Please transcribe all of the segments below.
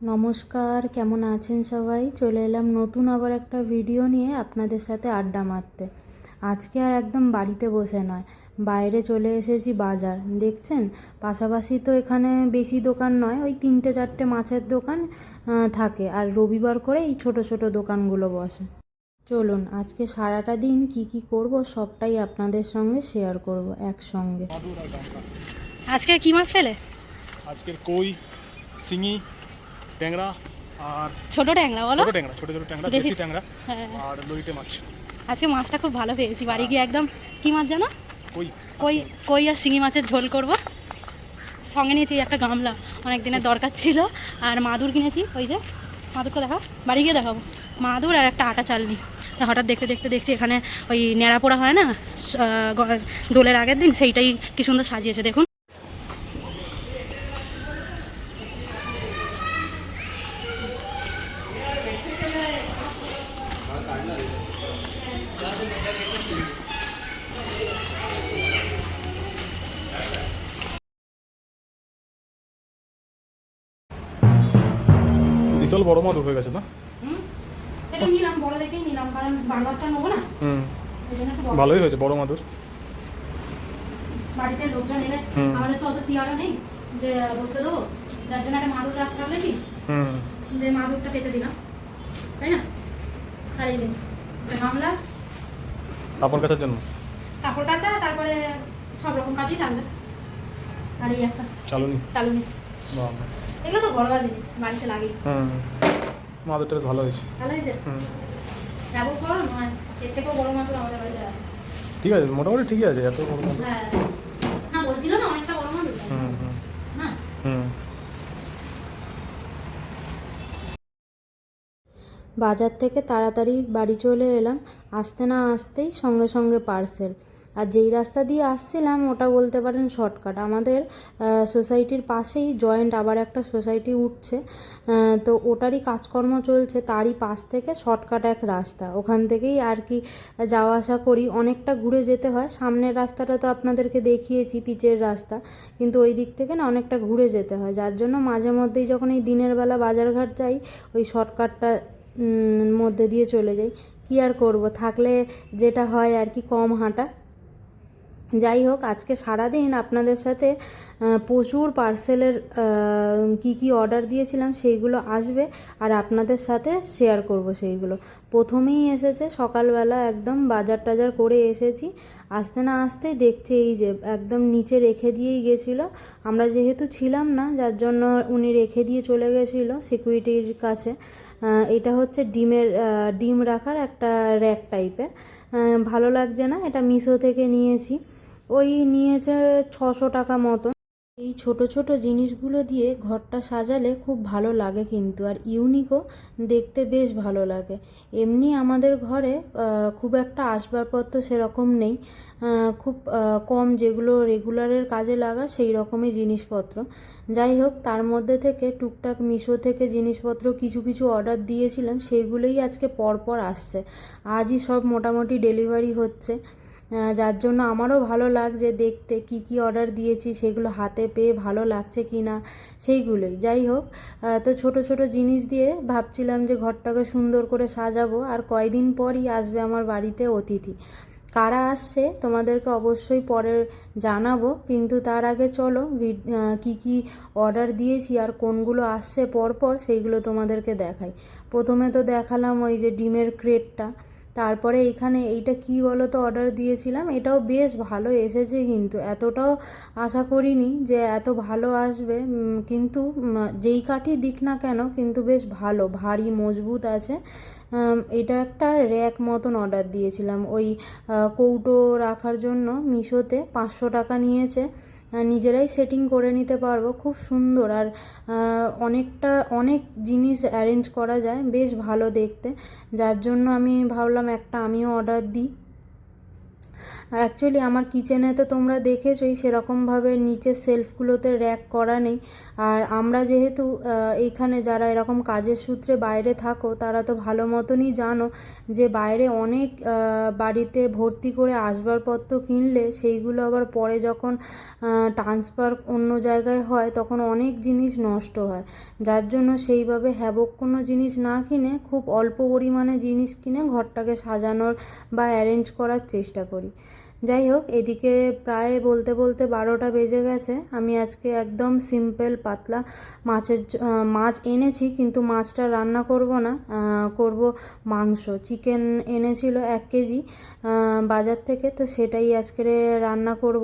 নমস্কার, কেমন আছেন সবাই? চলে এলাম নতুন আবার একটা ভিডিও নিয়ে আপনাদের সাথে আড্ডা মারতে। আজকে আর একদম বাড়িতে বসে নয়, বাইরে চলে এসেছি বাজার। দেখছেন পাশাপাশি তো এখানে বেশি দোকান নয়, ওই 3-4টে মাছের দোকান থাকে, আর রবিবার করে এই ছোট ছোট দোকানগুলো বসে। চলুন আজকে সারাটা দিন কি কি করব সবটাই আপনাদের সঙ্গে শেয়ার করব একসঙ্গে। আজকে কি মাছ পেলে? আজকের কই, শিঙি, ট্যাংরা আর ছোট ট্যাংরা বলো। ছোট ছোট ট্যাংরা, দেশি দেশি ট্যাংরা হ্যাঁ। আর লইটে মাছ। আজকে মাছটা খুব ভালো পেয়েছি, বাড়ি গিয়ে একদম কি মাছ জানো? কই কই কই আর শিঙি মাছের ঝোল করব। সঙ্গে নিয়েছি একটা গামলা, অনেক দিনের দরকার ছিল। আর মাদুর কিনেছি, ওই যে মাদুরটা দেখাও, বাড়ি গিয়ে দেখাবো। মাদুর আর একটা আটা চালনি। হঠাৎ দেখতে দেখতে দেখছি এখানে ওই ন্যাড়া পোড়া হয় না দোলের আগের দিন, সেইটাই কি সুন্দর সাজিয়েছে দেখুন। বিশাল বড় মাছ হয়ে গেছে না? এটা নিলাম, বড় দেখেই নিলাম, কারণ বারবারটা নেবো না। ভালোই হয়েছে বড় মাদুর। বাড়িতে লোকজন এলে আমাদের তো অত চেয়ারও নেই যে বসতে দেবো, যার জন্য একটা মাদুর রাখতে হবে কি, যে মাদুরটা পেতে দিলাম, তাই না? আর এই যে গামলা, কাপড় কাচার জন্য, কাপড় কাচা, তারপরে সব রকম কাজই থাকবে। আর এই একটা চালুনি। বাবা, এগুলো তো ঘরোয়া জিনিস, বাড়িতে লাগে। মাদুরটা বেশ ভালো হয়েছে। ভালো হয়েছে, যাবো বড় নয়, এর থেকেও বড় মাদুর আমাদের বাড়িতে আছে। ঠিক আছে, মোটামুটি ঠিকই আছে, এত বড় মাদুর। হ্যাঁ, না বলছিল না অনেকটা বড় মাদুর না। বাজার থেকে তাড়াতাড়ি বাড়ি চলে এলাম, আসতে না আসতেই সঙ্গে সঙ্গে পার্সেল। আর যেই রাস্তা দিয়ে আসছিলাম ওটা বলতে পারেন শর্টকাট। আমাদের সোসাইটির পাশেই জয়েন্ট আবার একটা সোসাইটি উঠছে, তো ওটারই কাজকর্ম চলছে, তারই পাশ থেকে শর্টকাট এক রাস্তা, ওখান থেকেই আর কি যাওয়া আসা করি। অনেকটা ঘুরে যেতে হয়, সামনের রাস্তাটা তো আপনাদেরকে দেখিয়েছি পিচের রাস্তা, কিন্তু ওই দিক থেকে না অনেকটা ঘুরে যেতে হয়, যার জন্য মাঝে মধ্যেই যখন এই দিনের বেলা বাজারঘাট যাই ওই শর্টকাটটা মধ্যে দিয়ে চলে যাই। কী আর করব, থাকলে যেটা হয় আর কি, কম হাঁটা। যাই হোক, আজকে সারাদিন আপনাদের সাথে প্রচুর পার্সেলের কি কি অর্ডার দিয়েছিলাম সেইগুলো আসবে, আর আপনাদের সাথে শেয়ার করব সেইগুলো। প্রথমেই এসেছে সকালবেলা, একদম বাজার টাজার করে এসেছি, আসতে না আসতেই দেখছি এই যে একদম নিচে রেখে দিয়েই গেছিলো। আমরা যেহেতু ছিলাম না, যার জন্য উনি রেখে দিয়ে চলে গেছিলো সিকিউরিটির কাছে। এটা হচ্ছে ডিম রাখার একটা র্যাক টাইপের, ভালো লাগছে না, এটা মিশো থেকে নিয়েছি। ওই নিয়েছে 600 টাকা মতন। এই ছোট ছোট জিনিসগুলো দিয়ে ঘরটা সাজালে খুব ভালো লাগে কিন্তু, আর ইউনিকও দেখতে বেশ ভালো লাগে। এমনি আমাদের ঘরে খুব একটা আসবাবপত্র সেরকম নেই, খুব কম, যেগুলো রেগুলারের কাজে লাগা সেই রকমই জিনিসপত্র। যাই হোক, তার মধ্যে থেকে টুকটাক মিশো থেকে জিনিসপত্র কিছু কিছু অর্ডার দিয়েছিলাম, সেইগুলোই আজকে পরপর আসছে। আজই সব মোটামুটি ডেলিভারি হচ্ছে, যার জন্য আমারও ভালো লাগছে দেখতে কি কি অর্ডার দিয়েছি সেগুলো হাতে পেয়ে ভালো লাগছে কি না সেইগুলোই। যাই হোক, তো ছোট ছোট জিনিস দিয়ে ভাবছিলাম যে ঘরটাকে সুন্দর করে সাজাবো, আর কয়দিন পরই আসবে আমার বাড়িতে অতিথি। কারা আসছে তোমাদেরকে অবশ্যই পরে জানাবো, কিন্তু তার আগে চলো কি কি অর্ডার দিয়েছি আর কোনগুলো আসছে পরপর সেইগুলো তোমাদেরকে দেখাই। প্রথমে তো দেখালাম ওই যে ডিমের ক্রেটটা, তারপরে এখানে এইটা কি বলো তো অর্ডার দিয়েছিলাম, এটাও বেশ ভালো এসেছে, কিন্তু এতটাও আশা করিনি যে এত ভালো আসবে, কিন্তু যেই কাঠই দিক না কেন কিন্তু বেশ ভালো, ভারী মজবুত আছে। এটা একটা র্যাক মতন অর্ডার দিয়েছিলাম, ওই কৌটো রাখার জন্য। মিশোতে 500 টাকা নিয়েছে, নিজেরাই সেটিং করে নিতে পারবো, খুব সুন্দর। আর অনেক জিনিস অ্যারেঞ্জ করা যায়, বেশ ভালো দেখতে, যার জন্য আমি ভাবলাম একটা আমিও অর্ডার দিই। অ্যাকচুয়ালি আমার কিচেনে তো তোমরা দেখেছোই, সেরকমভাবে নিচের সেলফগুলোতে র্যাক করা নেই। আর আমরা যেহেতু এইখানে যারা এরকম কাজের সূত্রে বাইরে থাকো তারা তো ভালো মতনই জানো যে বাইরে অনেক বাড়িতে ভর্তি করে আসবাবপত্র কিনলে সেইগুলো আবার পরে যখন ট্রান্সফার অন্য জায়গায় হয় তখন অনেক জিনিস নষ্ট হয়। যার জন্য সেইভাবে হ্যাবক কোনো জিনিস না কিনে খুব অল্প পরিমাণে জিনিস কিনে ঘরটাকে সাজানোর বা অ্যারেঞ্জ করার চেষ্টা করি। যাই হোক, এদিকে প্রায় বলতে বলতে 12টা বেজে গেছে। আমি আজকে একদম সিম্পল পাতলা মাছ এনেছি, কিন্তু মাছটা রান্না করব না, করব মাংস। চিকেন এনেছিল 1 কেজি বাজার থেকে, তো সেটাই আজকে রান্না করব।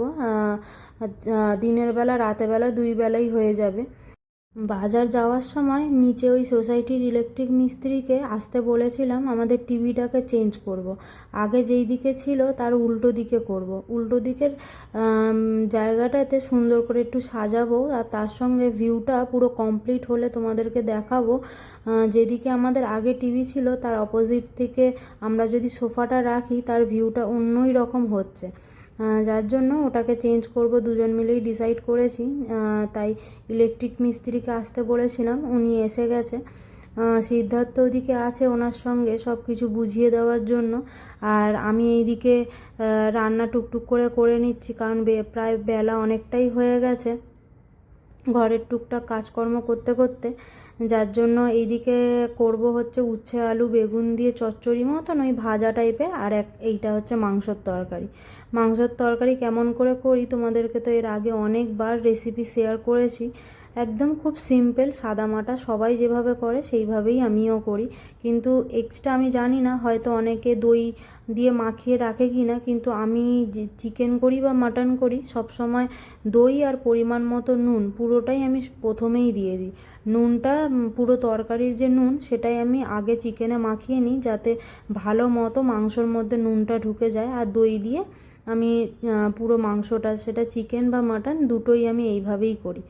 দিনের বেলা রাতের বেলা 2 বেলাই হয়ে যাবে। বাজার যাওয়ার সময় নিচে ওই সোসাইটির ইলেকট্রিক মিস্ত্রিকে আসতে বলেছিলাম, আমাদের টিভিটাকে চেঞ্জ করব। আগে যেই দিকে ছিল তার উল্টো দিকে করব। উল্টো দিকের জায়গাটাতে সুন্দর করে একটু সাজাবো, আর তার সঙ্গে ভিউটা পুরো কমপ্লিট হলে তোমাদেরকে দেখাবো। যেদিকে আমাদের আগে টিভি ছিল তার অপোজিট থেকে আমরা যদি সোফাটা রাখি তার ভিউটা অন্যই রকম হচ্ছে। যার জন্য ওটাকে চেঞ্জ করব, দুজন মিলেই ডিসাইড করেছি। তাই ইলেকট্রিক মিস্ত্রিকে আসতে বলেছিলাম, উনি এসে গেছে। সিদ্ধার্থ ওদিকে আছে ওনার সঙ্গে সব কিছু বুঝিয়ে দেওয়ার জন্য। আর আমি এইদিকে রান্না টুকটুক করে নিচ্ছি, কারণ প্রায় বেলা অনেকটাই হয়ে গেছে ঘরের টুকটাক কাজকর্ম করতে করতে। যার জন্য এইদিকে করব হচ্ছে উচ্ছে আলু বেগুন দিয়ে চচ্চড়ি মতন ওই ভাজা টাইপের, আর এইটা হচ্ছে মাংসর তরকারি। মাংসর তরকারি কেমন করে করি তোমাদেরকে তো এর আগে অনেকবার রেসিপি শেয়ার করেছি। একদম খুব সিম্পল সাদামাটা, সবাই যেভাবে করে সেইভাবেই আমিও করি। কিন্তু এক্সট্রা আমি জানি না, হয়তো অনেকে দই দিয়ে মাখিয়ে রাখে কি না, কিন্তু আমি চিকেন করি বা মাটন করি সবসময় দই আর পরিমাণ মতো নুন পুরোটাই আমি প্রথমেই দিয়ে দিই। নুনটা পুরো তরকারির যে নুন সেটাই আমি আগে চিকেনে মাখিয়ে নিই, যাতে ভালো মতো মাংসর মধ্যে নুনটা ঢুকে যায়। আর দই দিয়ে আমি পুরো মাংসটা, সেটা চিকেন বা মাটন দুটোই আমি এইভাবেই করি।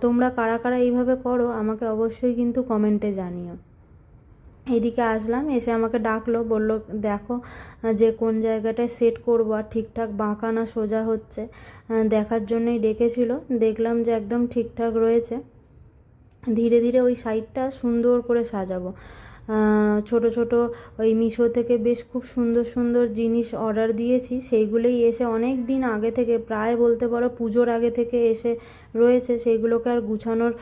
তোমরা কারা কারা এইভাবে করো আমাকে অবশ্যই কিন্তু কমেন্টে জানিও। এদিকে আসলাম, এসে আমাকে ডাকলো, বলল দেখো যে কোন জায়গাটায় সেট করবো আর ঠিকঠাক বাঁকা না সোজা হচ্ছে, দেখার জন্যই ডেকেছিল। দেখলাম যে একদম ঠিকঠাক রয়েছে। ধীরে ধীরে ওই সাইডটা সুন্দর করে সাজাবো। ছোট ছোট ওই মিশো থেকে বেশ খুব সুন্দর সুন্দর জিনিস অর্ডার দিয়েছি, সেইগুলোই এসে অনেক দিন আগে থেকে, প্রায় বলতে পারো পুজোর আগে থেকে এসে রয়েছে। সেইগুলোকে আর গুছানোর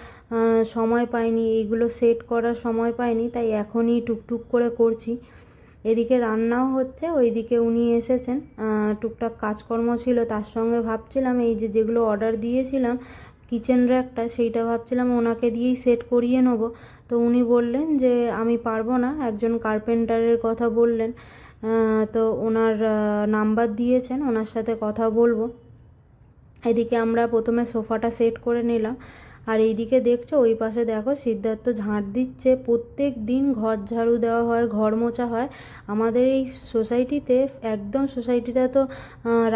সময় পাইনি, এইগুলো সেট করার সময় পাইনি, তাই এখনই টুকটুক করে করছি। এদিকে রান্নাও হচ্ছে, ওইদিকে উনি এসেছেন, টুকটাক কাজকর্ম ছিল, তার সঙ্গে ভাবছিলাম এই যেগুলো অর্ডার দিয়েছিলাম কিচেন র্যাকটা, সেইটা ভাবছিলাম ওনাকে দিয়েই সেট করিয়ে নেবো। তো উনি বললেন যে আমি পারবো না, একজন কার্পেন্টারের কথা বললেন। তো ওনার নাম্বার দিয়েছেন, ওনার সাথে কথা বলবো। এদিকে আমরা প্রথমে সোফাটা সেট করে নিলাম। আর এইদিকে দেখছো ওই পাশে দেখো সিদ্ধার্থ ঝাঁট দিচ্ছে। প্রত্যেক দিন ঘর ঝাড়ু দেওয়া হয়, ঘর মোছা হয় আমাদের এই সোসাইটিতে। একদম সোসাইটিটা তো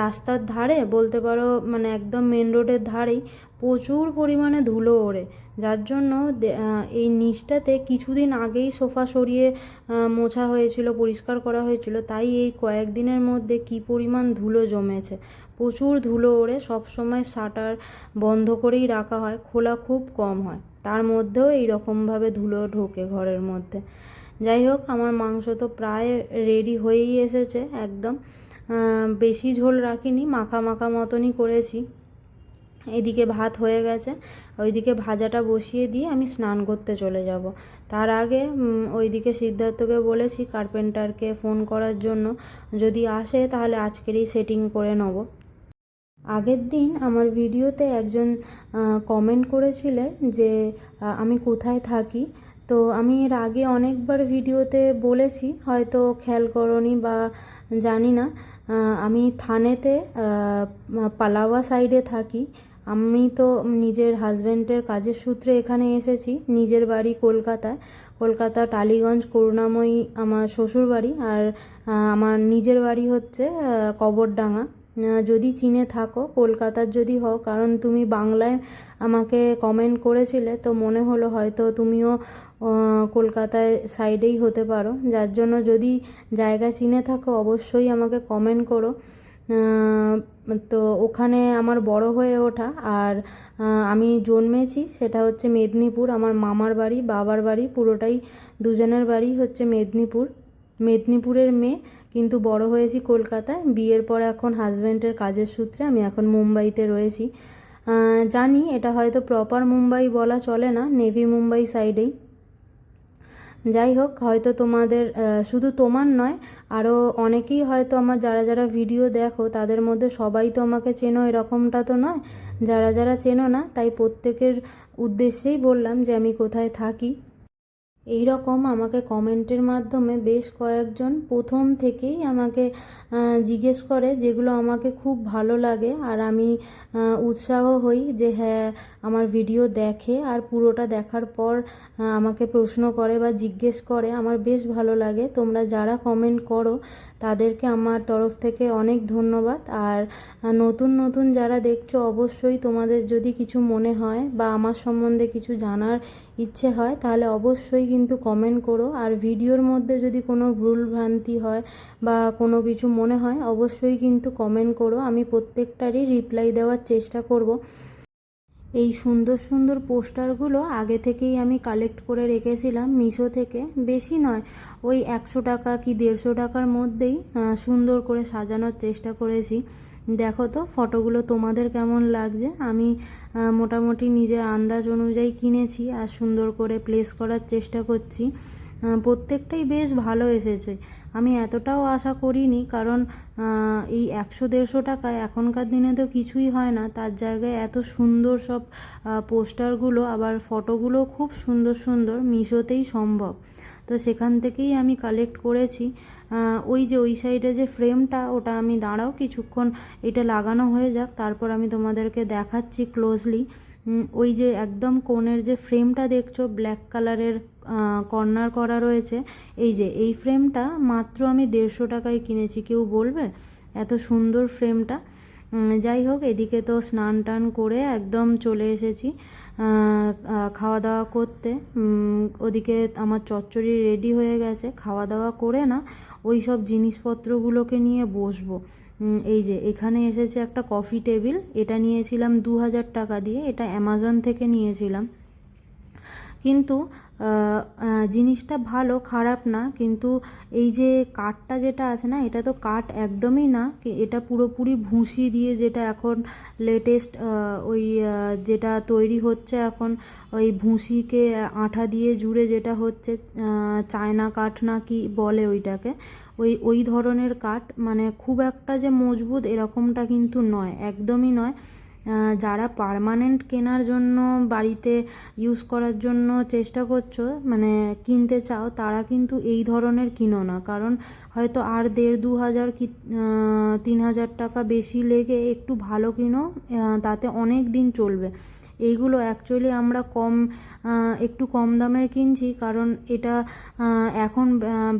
রাস্তার ধারে বলতে পারো, মানে একদম মেন রোডের ধারেই প্রচুর পরিমাণে ধুলো ওড়ে। যার জন্য এই নিচটাতে কিছুদিন আগেই সোফা সরিয়ে মোছা হয়েছিল, পরিষ্কার করা হয়েছিল, তাই এই কয়েকদিনের মধ্যে কী পরিমাণ ধুলো জমেছে। প্রচুর ধুলো ওড়ে, সবসময় শাটার বন্ধ করেই রাখা হয়, খোলা খুব কম হয়, তার মধ্যেও এইরকমভাবে ধুলো ঢোকে ঘরের মধ্যে। যাই হোক, আমার মাংস তো প্রায় রেডি হয়েই এসেছে একদম। বেশি ঝোল রাখিনি, মাখা মাখা মতনই করেছি। এদিকে ভাত হয়ে গেছে, ওইদিকে ভাজাটা বসিয়ে দিয়ে আমি স্নান করতে চলে যাব। তার আগে ওইদিকে সিদ্ধার্থকে বলেছি কার্পেন্টারকে ফোন করার জন্য, যদি আসে তাহলে আজকেরই সেটিং করে নেব। আগের দিন আমার ভিডিওতে একজন কমেন্ট করেছিলেন যে আমি কোথায় থাকি। তো আমি এর আগে অনেকবার ভিডিওতে বলেছি, হয়তো খেয়াল করনি বা জানি না। আমি থানেতে পালাওয়া সাইডে থাকি। আমি তো নিজের হাজব্যান্ডের কাজের সূত্রে এখানে এসেছি, নিজের বাড়ি কলকাতা টালিগঞ্জ করুণাময়ী আমার শ্বশুর বাড়ি। আর আমার নিজের বাড়ি হচ্ছে কবরডাঙ্গা। যদি চিনে থাকো, কলকাতার যদি হও, কারণ তুমি বাংলায় আমাকে কমেন্ট করেছিলে, তো মনে হলো হয়তো তুমিও কলকাতায় সাইডেই হতে পারো। যার জন্য যদি জায়গা চিনে থাকো অবশ্যই আমাকে কমেন্ট করো। তো ওখানে আমার বড় হয়ে ওঠা। আর আমি জন্মেছি সেটা হচ্ছে মেদিনীপুর, আমার মামার বাড়ি বাবার বাড়ি পুরোটাই দুজনের বাড়ি হচ্ছে মেদিনীপুরের মেয়ে, কিন্তু বড় হয়েছি কলকাতায়। বিয়ের পর এখন হাজব্যান্ডের কাজের সূত্রে আমি এখন মুম্বাইতে রয়েছি। জানি এটা হয়তো প্রপার মুম্বাই বলা চলে না, নেভি মুম্বাই সাইডেই। যাই হোক, হয়তো তোমাদের শুধু তোমার নয়, আরও অনেকেই হয়তো আমার যারা যারা ভিডিও দেখো তাদের মধ্যে সবাই তো আমাকে চেনো এরকমটা তো নয়। যারা যারা চেনো না, তাই প্রত্যেকের উদ্দেশ্যেই বললাম যে আমি কোথায় থাকি। এই রকম আমাকে কমেন্টের মাধ্যমে বেশ কয়েকজন প্রথম থেকেই আমাকে জিজ্ঞেস করে, যেগুলো আমাকে খুব ভালো লাগে। আর আমি উৎসাহ হই যে হ্যাঁ, আমার ভিডিও দেখে আর পুরোটা দেখার পর আমাকে প্রশ্ন করে বা জিজ্ঞেস করে। আমার বেশ ভালো লাগে। তোমরা যারা কমেন্ট করো তাদেরকে আমার তরফ থেকে অনেক ধন্যবাদ। আর নতুন নতুন যারা দেখছো, অবশ্যই তোমাদের যদি কিছু মনে হয় বা আমার সম্বন্ধে কিছু জানার ইচ্ছে হয় তাহলে অবশ্যই কিন্তু কমেন্ট করো। আর ভিডিওর মধ্যে যদি কোনো ভুল ভ্রান্তি হয় বা কোনো কিছু মনে হয় অবশ্যই কিন্তু কমেন্ট করো, আমি প্রত্যেকটারই রিপ্লাই দেওয়ার চেষ্টা করব। এই সুন্দর সুন্দর পোস্টারগুলো আগে থেকেই আমি কালেক্ট করে রেখেছিলাম মিশো থেকে। বেশি নয়, ওই 100 টাকা কি 150 টাকার মধ্যেই সুন্দর করে সাজানোর চেষ্টা করেছি। দেখো তো ফটোগুলো তোমাদের কেমন লাগছে। আমি মোটামুটি নিজের আন্দাজ অনুযায়ী কিনেছি আর সুন্দর করে প্লেস করার চেষ্টা করছি। প্রত্যেকটাই বেশ ভালো এসেছে। আমি এতটাও আশা করিনি, কারণ এই 100-150 টাকায় এখনকার দিনে তো কিছুই হয় না, তার জায়গায় এত সুন্দর সব পোস্টারগুলো, আবার ফটোগুলো খুব সুন্দর সুন্দর, মিশোতেই সম্ভব। তো সেখান থেকেই আমি কালেক্ট করেছি। ওই যে ওই সাইডে যে ফ্রেমটা, ওটা আমি দাঁড়াও কিছুক্ষণ এটা লাগানো হয়ে যাক, তারপর আমি তোমাদেরকে দেখাচ্ছি ক্লোজলি। ওই যে একদম কোণের যে ফ্রেমটা দেখছো, ব্ল্যাক কালারের কর্নার করা রয়েছে, এই যে এই ফ্রেমটা মাত্র আমি 150 টাকায় কিনেছি। কেউ বলবে এত সুন্দর ফ্রেমটা। যাই হোক, এদিকে তো স্নান টান করে একদম চলে এসেছি খাওয়া দাওয়া করতে। ওদিকে আমার চচ্চড়ি রেডি হয়ে গেছে, খাওয়া দাওয়া করে না ওই সব জিনিসপত্রগুলোকে নিয়ে বসবো। এই যে এখানে এসেছে একটা কফি টেবিল, এটা নিয়েছিলাম 2000 টাকা দিয়ে, এটা অ্যামাজন থেকে নিয়েছিলাম। কিন্তু জিনিসটা ভালো, খারাপ না, কিন্তু এই যে কাঠটা যেটা আছে না, এটা তো কাঠ একদমই না, এটা পুরোপুরি ভুসি দিয়ে, যেটা এখন লেটেস্ট ওই যেটা তৈরি হচ্ছে এখন, ওই ভুসিকে আঠা দিয়ে জুড়ে যেটা হচ্ছে, চায়না কাঠ না কি বলে ওইটাকে, ওই ধরনের কাঠ। মানে খুব একটা যে মজবুত এরকমটা কিন্তু নয়, একদমই নয়। যারা পার্মানেন্ট কেনার জন্য, বাড়িতে ইউজ করার জন্য চেষ্টা করছো, মানে কিনতে চাও, তারা কিন্তু এই ধরনের কিনো না। কারণ হয়তো আর 1,500-2,000 কি 3,000 টাকা বেশি লেগে একটু ভালো কিনো, তাতে অনেক দিন চলবে। এইগুলো অ্যাকচুয়ালি আমরা একটু কম দামের কিনছি, কারণ এটা এখন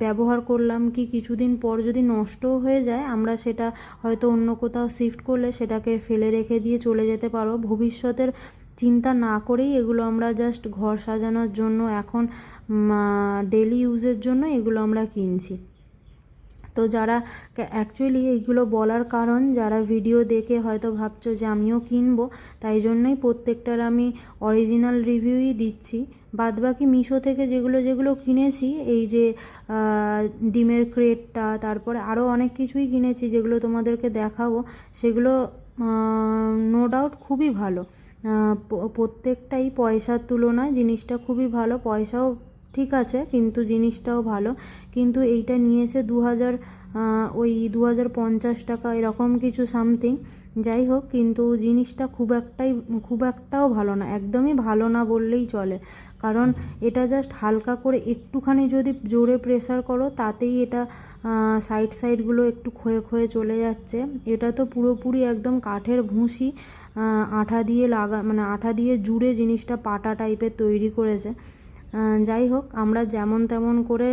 ব্যবহার করলাম কি কিছুদিন পর যদি নষ্টও হয়ে যায়, আমরা সেটা হয়তো অন্য কোথাও শিফট করলে সেটাকে ফেলে রেখে দিয়ে চলে যেতে পারো। ভবিষ্যতের চিন্তা না করেই এগুলো আমরা জাস্ট ঘর সাজানোর জন্য, এখন ডেলি ইউজের জন্য এগুলো আমরা কিনছি। তো যারা অ্যাকচুয়ালি এইগুলো বলার কারণ, যারা ভিডিও দেখে হয়তো ভাবছো যে আমিও কিনবো, তাই জন্যই প্রত্যেকটার আমি অরিজিনাল রিভিউই দিচ্ছি। বাদবাকি মিশো থেকে যেগুলো যেগুলো কিনেছি, এই যে ডিমের ক্রেটটা, তারপরে আরও অনেক কিছুই কিনেছি যেগুলো তোমাদেরকে দেখাবো, সেগুলো নো ডাউট খুবই ভালো। প্রত্যেকটাই পয়সার তুলনায় জিনিসটা খুবই ভালো। পয়সাও ঠিক আছে, কিন্তু জিনিসটাও ভালো। কিন্তু এইটা নিয়েছে 2000, ওই 2050 টাকা এরকম কিছু সামথিং। যাই হোক, কিন্তু জিনিসটা খুব একটাও ভালো না, একদমই ভালো না বললেই চলে। কারণ এটা জাস্ট হালকা করে একটুখানি যদি জোরে প্রেসার করো, তাতেই এটা সাইডগুলো একটু ক্ষয়ে ক্ষয়ে চলে যাচ্ছে। এটা তো পুরোপুরি একদম কাঠের ভুসি, আঠা দিয়ে মানে আঠা দিয়ে জুড়ে জিনিসটা পাটা টাইপের তৈরি করেছে। যাই হোক, আমরা যেমন তেমন করে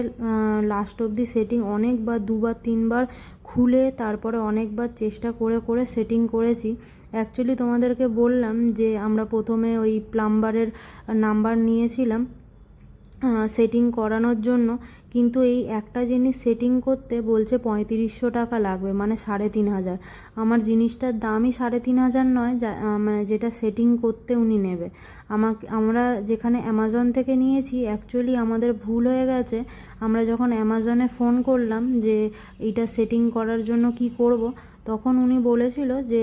লাস্ট অবধি সেটিং অনেকবার, 2-3বার খুলে তারপরে অনেকবার চেষ্টা করে করে সেটিং করেছি। অ্যাকচুয়ালি তোমাদেরকে বললাম যে আমরা প্রথমে ওই প্লাম্বারের নাম্বার নিয়েছিলাম সেটিং করানোর জন্য, কিন্তু এই একটা জিনিস সেটিং করতে বলছে 3500 টাকা লাগবে, মানে 3500। আমার জিনিসটার দামই 3500 নয়, মানে যেটা সেটিং করতে উনি নেবে। আমরা যেখানে অ্যামাজন থেকে নিয়েছি, অ্যাকচুয়ালি আমাদের ভুল হয়ে গেছে। আমরা যখন অ্যামাজনে ফোন করলাম যে এটা সেটিং করার জন্য কি করব, তখন উনি বলেছিল যে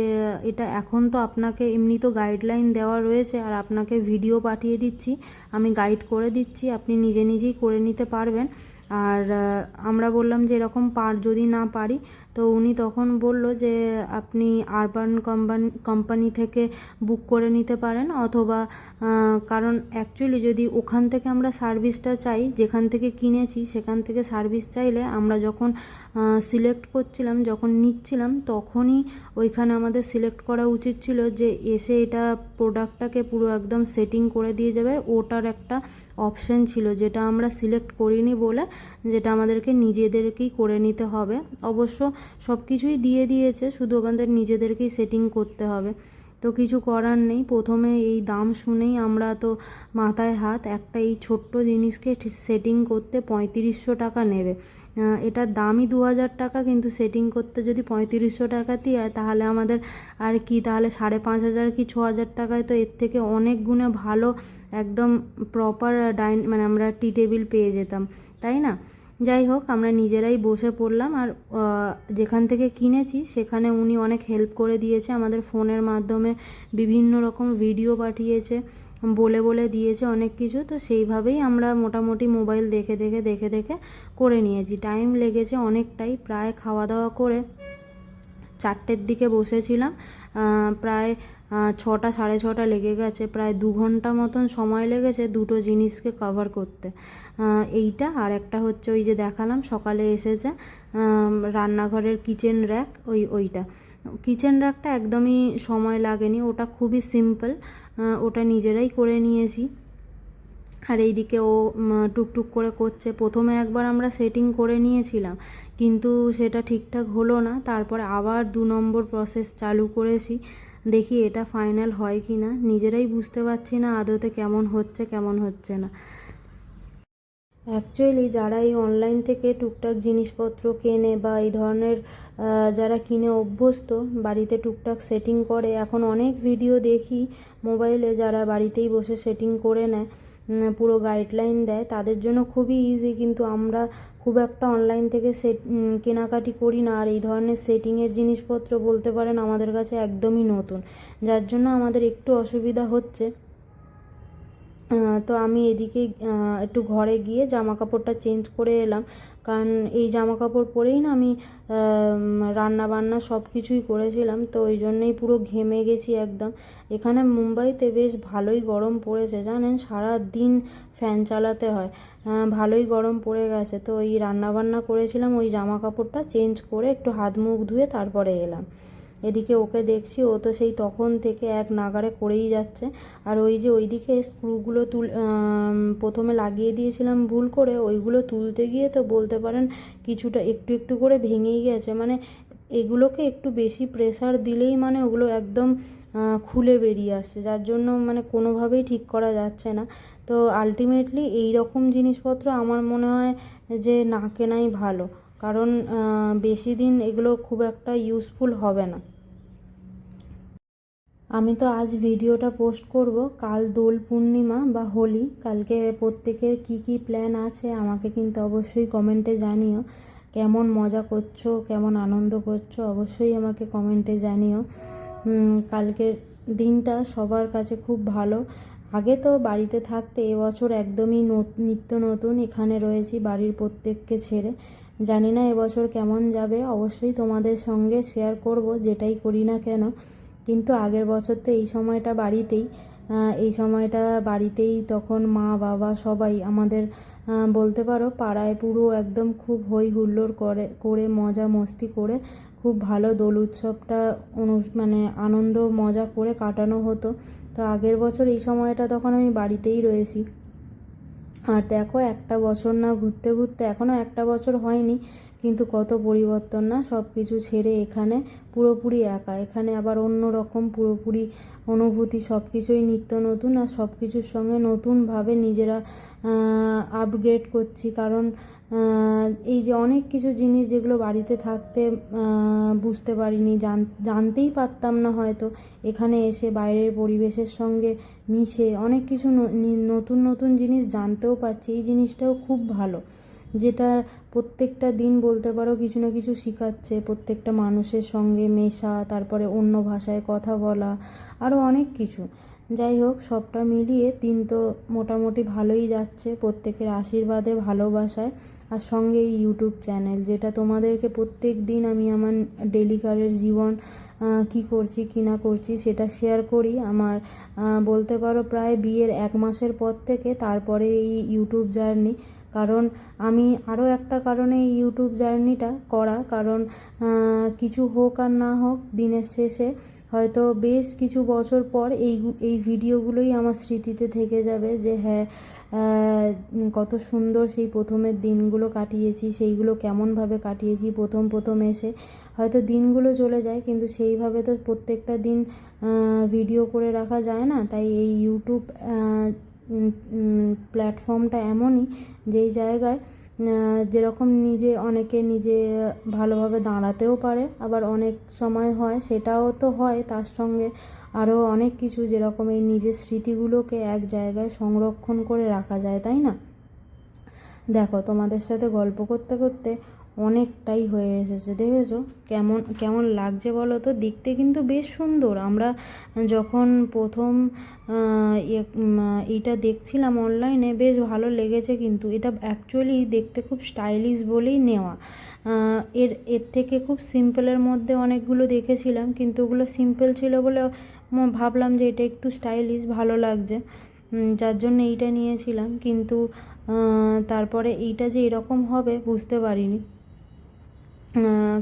এটা এখন তো আপনাকে এমনি তো গাইডলাইন দেওয়া রয়েছে, আর আপনাকে ভিডিও পাঠিয়ে দিচ্ছি, আমি গাইড করে দিচ্ছি, আপনি নিজে নিজেই করে নিতে পারবেন। আর আমরা বললাম যে এরকম যদি না পারি, তো উনি তখন বলল যে আপনি আরবান কোম্পানি থেকে বুক করে নিতে পারেন, অথবা কারণ অ্যাকচুয়ালি যদি ওখান থেকে আমরা সার্ভিসটা চাই, যেখান থেকে কিনেছি সেখান থেকে সার্ভিস চাইলে, আমরা যখন সিলেক্ট করছিলাম, যখন নিচ্ছিলাম, তখনই ওইখানে আমাদের সিলেক্ট করা উচিত ছিল যে এসে এটা প্রোডাক্টটাকে পুরো একদম সেটিং করে দিয়ে যাবে। ওটার একটা অপশান ছিল যেটা আমরা সিলেক্ট করিনি বলে, যেটা আমাদেরকে নিজেদেরকেই করে নিতে হবে। অবশ্য সব কিছুই দিয়ে দিয়েছে, শুধু আমাদের নিজেদেরকেই সেটিং করতে হবে। তো কিছু করার নেই। প্রথমে এই দাম শুনেই আমরা তো মাথায় হাত, একটা এই ছোট্ট জিনিসকে সেটিং করতে 3500 টাকা নেবে। এটার দামই 2000 টাকা, কিন্তু সেটিং করতে যদি 3500 টাকা দিয়ে হয়, তাহলে আমাদের আর কি, তাহলে 5500 কি 6000 টাকায় তো এর থেকে অনেক গুণে ভালো একদম প্রপার মানে আমরা টি টেবিল পেয়ে যেতাম, তাই না? যাই হোক, আমরা নিজেরাই বসে পড়লাম। আর যেখান থেকে কিনেছি সেখানে উনি অনেক হেল্প করে দিয়েছে, আমাদের ফোনের মাধ্যমে বিভিন্ন রকম ভিডিও পাঠিয়েছে, বলে দিয়েছে অনেক কিছু। তো সেইভাবেই আমরা মোটামুটি মোবাইল দেখে দেখে করে নিয়েছি। টাইম লেগেছে অনেকটাই, প্রায় খাওয়া দাওয়া করে 4টের দিকে বসেছিলাম, প্রায় 6টা 6:30 লেগে গেছে, প্রায় 2 ঘন্টা মতন সময় লেগেছে দুটো জিনিসকে কভার করতে। এইটা আর একটা হচ্ছে ওই যে দেখালাম সকালে এসেছে রান্নাঘরের কিচেন র্যাক, ওইটা কিচেন র্যাকটা একদমই সময় লাগেনি, ওটা খুবই সিম্পল, ওটা নিজেরাই করে নিয়েছি। আর এইদিকে ও টুকটুক করে করছে। প্রথমে একবার আমরা সেটিং করে নিয়েছিলাম, কিন্তু সেটা ঠিকঠাক হলো না, তারপরে আবার 2 নম্বর প্রসেস চালু করেছি। দেখি এটা ফাইনাল হয় কি না, নিজেরাই বুঝতে পারছি না আদতে কেমন হচ্ছে না। অ্যাকচুয়ালি যারা এই অনলাইন থেকে টুকটাক জিনিসপত্র কেনে বা এই ধরনের যারা কিনে অভ্যস্ত, বাড়িতে টুকটাক সেটিং করে, এখন অনেক ভিডিও দেখি মোবাইলে যারা বাড়িতেই বসে সেটিং করে নেয়, পুরো গাইডলাইন দেয়, তাদের জন্য খুবই ইজি। কিন্তু আমরা খুব একটা অনলাইন থেকে কেনাকাটি করি না, আর এই ধরনের সেটিংয়ের জিনিসপত্র বলতে পারেন আমাদের কাছে একদমই নতুন, যার জন্য আমাদের একটু অসুবিধা হচ্ছে। তো আমি এদিকে একটু ঘরে গিয়ে জামা কাপড়টা চেঞ্জ করে এলাম, কারণ এই জামা কাপড় পরেই না আমি রান্না বান্না সব কিছুই করেছিলাম, তো ওই জন্যই পুরো ঘেমে গেছি একদম। এখানে মুম্বাইতে বেশ ভালোই গরম পড়েছে জানেন, সারা দিন ফ্যান চালাতে হয়, ভালোই গরম পড়ে গেছে। তো ওই রান্না বান্না করেছিলাম, ওই জামা কাপড়টা চেঞ্জ করে একটু হাত মুখ ধুয়ে তারপরে এলাম। এদিকে ওকে দেখছি, ও তো সেই তখন থেকে এক নাগাড়ে করেই যাচ্ছে। আর ওই যে ওইদিকে স্ক্রুগুলো প্রথমে লাগিয়ে দিয়েছিলাম ভুল করে, ওইগুলো তুলতে গিয়ে তো বলতে পারেন কিছুটা একটু করে ভেঙেই গেছে। মানে এগুলোকে একটু বেশি প্রেসার দিলেই মানে ওগুলো একদম খুলে বেরিয়ে আসছে, যার জন্য মানে কোনোভাবেই ঠিক করা যাচ্ছে না। তো আলটিমেটলি এই রকম জিনিসপত্র আমার মনে হয় যে না কেনাই ভালো, কারণ বেশি দিন এগুলো খুব একটা ইউজফুল হবে না। আমি তো আজ ভিডিওটা পোস্ট করব, কাল দোল পূর্ণিমা বা হোলি, কালকে প্রত্যেকের কি প্ল্যান আছে আমাকে কিন্তু অবশ্যই কমেন্টে জানিও। কেমন মজা করছো, কেমন আনন্দ করছো, অবশ্যই আমাকে কমেন্টে জানিও। কালকের দিনটা সবার কাছে খুব ভালো। আগে তো বাড়িতে থাকতে এবছর একদমই নিত্য নতুন এখানে রয়েছি বাড়ির প্রত্যেককে ছেড়ে, জানি না এবছর কেমন যাবে, অবশ্যই তোমাদের সঙ্গে শেয়ার করব যেটাই করি না কেন। কিন্তু আগের বছর তো এই সময়টা বাড়িতেই তখন মা বাবা সবাই আমাদের বলতে পারো পাড়ায় পুরো একদম খুব হই হুল্লোড় করে মজা মস্তি করে খুব ভালো দোল উৎসবটা মানে আনন্দ মজা করে কাটানো হতো। তো আগের বছর এই সময়টা তখন আমি বাড়িতেই রয়েছি। আর দেখো একটা বছর না ঘুরতে এখনও একটা বছর হয়নি, কিন্তু কত পরিবর্তন না, সব কিছু ছেড়ে এখানে পুরোপুরি একা। এখানে আবার অন্য রকম পুরোপুরি অনুভূতি, সব কিছুই নিত্য নতুন, আর সব কিছুর সঙ্গে নতুনভাবে নিজেরা আপগ্রেড করছি। কারণ এই যে অনেক কিছু জিনিস যেগুলো বাড়িতে থাকতে বুঝতে পারিনি, জানতেই পারতাম না হয়তো, এখানে এসে বাইরের পরিবেশের সঙ্গে মিশে অনেক কিছু নতুন নতুন জিনিস জানতেও পারছি। এই জিনিসটাও খুব ভালো, যেটা প্রত্যেকটা দিন বলতে পারো কিছু না কিছু শেখাচ্ছে। প্রত্যেকটা মানুষের সঙ্গে মেশা, তারপরে অন্য ভাষায় কথা বলা, আরও অনেক কিছু। যাই হোক, সবটা মিলিয়ে দিন তো মোটামুটি ভালোই যাচ্ছে, প্রত্যেকের আশীর্বাদে, ভালোবাসায়, আর সঙ্গে এই ইউটিউব চ্যানেল, যেটা তোমাদেরকে প্রত্যেক দিন আমি আমার ডেলিকারের জীবন কি করছি কি না করছি সেটা শেয়ার করি। আমার বলতে পারো প্রায় বিয়ের 1 মাসের পর থেকে তারপরে এই ইউটিউব জার্নি। কারণ আমি আরও একটা কারণে এই ইউটিউব জার্নিটা করা, কারণ কিছু হোক আর না হোক, দিনের শেষে হয়তো বেশ কিছু বছর পর এই ভিডিওগুলোই আমার স্মৃতিতে থেকে যাবে, যে হ্যাঁ, কত সুন্দর সেই প্রথমের দিনগুলো কাটিয়েছি, সেইগুলো কেমনভাবে কাটিয়েছি। প্রথম এসে হয়তো দিনগুলো চলে যায়, কিন্তু সেইভাবে তো প্রত্যেকটা দিন ভিডিও করে রাখা যায় না। তাই এই ইউটিউব প্ল্যাটফর্মটা এমনই, যেই জায়গায় যেরকম অনেকে নিজে ভালোভাবে দাঁড়াতেও পারে, আবার অনেক সময় হয়, সেটাও তো হয়, তার সঙ্গে আরও অনেক কিছু, যেরকম এই নিজের স্মৃতিগুলোকে এক জায়গায় সংরক্ষণ করে রাখা যায়, তাই না? দেখো, তোমাদের সাথে গল্প করতে করতে অনেকটাই হয়ে এসেছে, দেখেছো কেমন কেমন লাগছে বলো তো? দেখতে কিন্তু বেশ সুন্দর। আমরা যখন প্রথম এইটা দেখছিলাম অনলাইনে, বেশ ভালো লেগেছে, কিন্তু এটা অ্যাকচুয়ালি দেখতে খুব স্টাইলিশ বলেই নেওয়া। এর থেকে খুব সিম্পলের মধ্যে অনেকগুলো দেখেছিলাম, কিন্তু ওগুলো সিম্পল ছিল বলে ভাবলাম যে এটা একটু স্টাইলিশ, ভালো লাগছে, যার জন্য এইটা নিয়েছিলাম। কিন্তু তারপরে এইটা যে এরকম হবে বুঝতে পারিনি।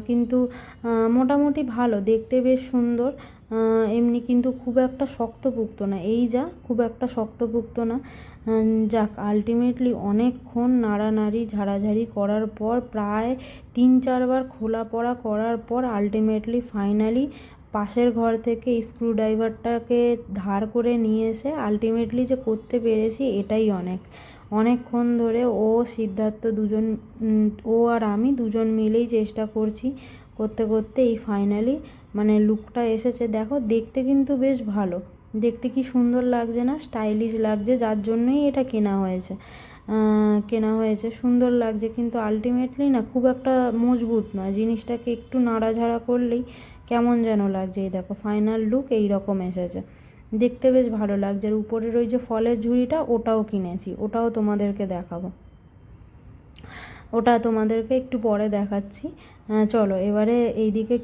কিন্তু মোটামুটি ভালো, দেখতে বেশ সুন্দর, এমনি কিন্তু খুব একটা শক্তপোক্ত না, এই যা খুব একটা শক্তপোক্ত না। যাক, আলটিমেটলি অনেকক্ষণ নাড়ানাড়ি ঝাড়াঝাড়ি করার পর, প্রায় 3-4 বার খোলা পড়া করার পর আলটিমেটলি ফাইনালি পাশের ঘর থেকে স্ক্রুড্রাইভারটাকে ধার করে নিয়ে এসে আলটিমেটলি যে করতে পেরেছি, এটাই অনেকক্ষণ ধরে সিদ্ধার্থ দুজন, ও আর আমি দুজন মিলেই চেষ্টা করতে করতে এই ফাইনালি মানে লুকটা এসেছে। দেখো, দেখতে কিন্তু বেশ ভালো, দেখতে কি সুন্দর লাগছে না, স্টাইলিশ লাগছে, যার জন্যই এটা কেনা হয়েছে। সুন্দর লাগছে, কিন্তু আলটিমেটলি না খুব একটা মজবুত নয়, জিনিসটাকে একটু নাড়াঝাড়া করলেই কেমন যেন লাগছে। এই দেখো, ফাইনাল লুক এই রকম এসেছে, দেখতে বেশ ভালো লাগছে। আর উপরের ওই যে ফলের ঝুড়িটা, ওটাও কিনেছি, ওটাও তোমাদেরকে দেখাবো, ওটা তোমাদেরকে একটু পরে দেখাচ্ছি। চলো এবারে এইদিকে এই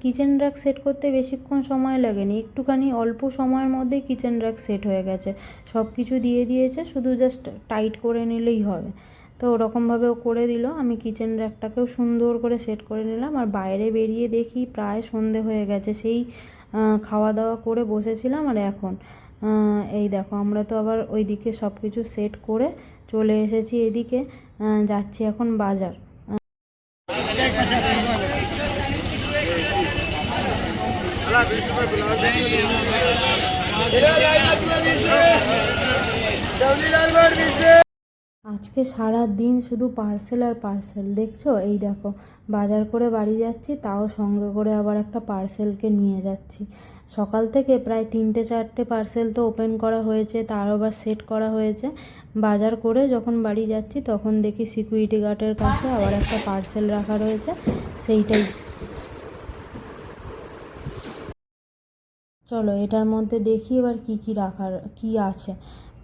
কিচেন র্যাক সেট করতে বেশিক্ষণ সময় লাগেনি, একটুখানি অল্প সময়ের মধ্যেই কিচেন র্যাক সেট হয়ে গেছে। সব কিছু দিয়ে দিয়েছে, শুধু জাস্ট টাইট করে নিলেই হবে। তো ওরকমভাবে ও করে দিল। আমি কিচেন র্যাকটাকেও সুন্দর করে সেট করে নিলাম। আর বাইরে বেরিয়ে দেখি প্রায় সন্ধে হয়ে গেছে, সেই খাওয়া দাওয়া করে বসেছিলাম। আর এখন এই দেখো, আমরা তো আবার ওইদিকে সব কিছু সেট করে চলে এসেছি এদিকে, যাচ্ছি এখন বাজার। আজকে সারা দিন শুধু পার্সেল আর পার্সেল, দেখছো? এই দেখো, বাজার করে বাড়ি যাচ্ছি, তাও সঙ্গে করে আবার একটা পার্সেলকে নিয়ে যাচ্ছি। সকাল থেকে প্রায় 3-4টে পার্সেল তো ওপেন করা হয়েছে, তার আবার সেট করা হয়েছে। বাজার করে যখন বাড়ি যাচ্ছি তখন দেখি সিকিউরিটি গার্ডের কাছে আবার একটা পার্সেল রাখা রয়েছে, সেইটাই। চলো এটার মধ্যে দেখি এবার কি আছে।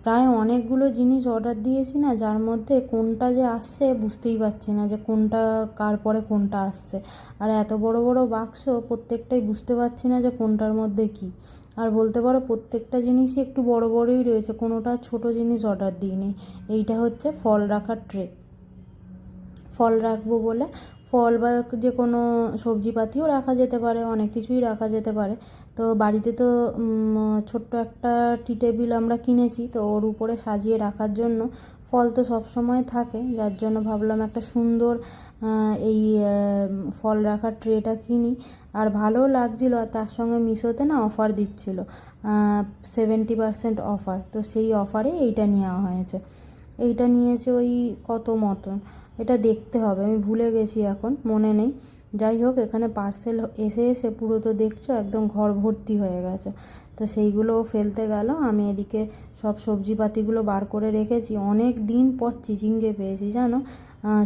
প্রায় অনেকগুলো জিনিস অর্ডার দিয়েছি না, যার মধ্যে কোনটা যে আসছে বুঝতেই পারছি না, যে কোনটা কার পরে কোনটা আসছে। আর এত বড় বড় বাক্স, প্রত্যেকটাই বুঝতে পারছি না যে কোনটার মধ্যে কি। আর বলতে পারো প্রত্যেকটা জিনিসই একটু বড় বড়ই রয়েছে, কোনোটা ছোট জিনিস অর্ডার দিইনি। এইটা হচ্ছে ফল রাখার ট্রে, ফল রাখবো বলে। ফল বা যে কোনো সবজিপাতিও রাখা যেতে পারে, অনেক কিছুই রাখা যেতে পারে। তো বাড়িতে তো ছোট্ট একটা টি টেবিল আমরা কিনেছি, তো ওর উপরে সাজিয়ে রাখার জন্য ফল তো সব সময় থাকে, যার জন্য ভাবলাম একটা সুন্দর এই ফল রাখার ট্রেটা কিনি। আর ভালোও লাগছিল, আর তার সঙ্গে মিশোতে না অফার দিচ্ছিল 70% অফার, তো সেই অফারে এইটা নেওয়া হয়েছে। এইটা নিয়েছে ওই কত মতন, এটা দেখতে হবে, আমি ভুলে গেছি এখন, মনে নেই। যাই হোক, এখানে পার্সেল এসে এসে পুরো তো দেখছো একদম ঘর ভর্তি হয়ে গেছে। তো সেইগুলোও ফেলতে গেল, আমি এদিকে সব সবজিপাতিগুলো বার করে রেখেছি। অনেক দিন পর চিচিঙ্গে পেয়েছি জানো,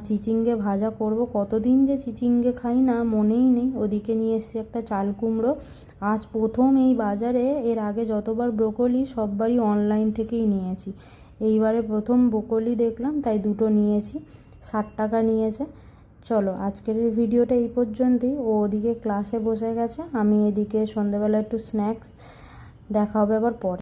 চিচিঙ্গে ভাজা করব, কতদিন যে চিচিঙ্গে খাই না মনেই নেই। ওদিকে নিয়ে এসেছি একটা চাল কুমড়ো, আজ প্রথম এই বাজারে, এর আগে যতবার ব্রোকলি সববারই অনলাইন থেকেই নিয়েছি, এইবারে প্রথম ব্রোকলি দেখলাম তাই দুটো নিয়েছি, 60 টাকা নিয়েছে। চলো আজকের এই ভিডিওটা এই পর্যন্তই। ও ওদিকে ক্লাসে বসে গেছে, আমি এদিকে সন্ধ্যেবেলা একটু স্ন্যাক্স, দেখা হবে আবার পরে।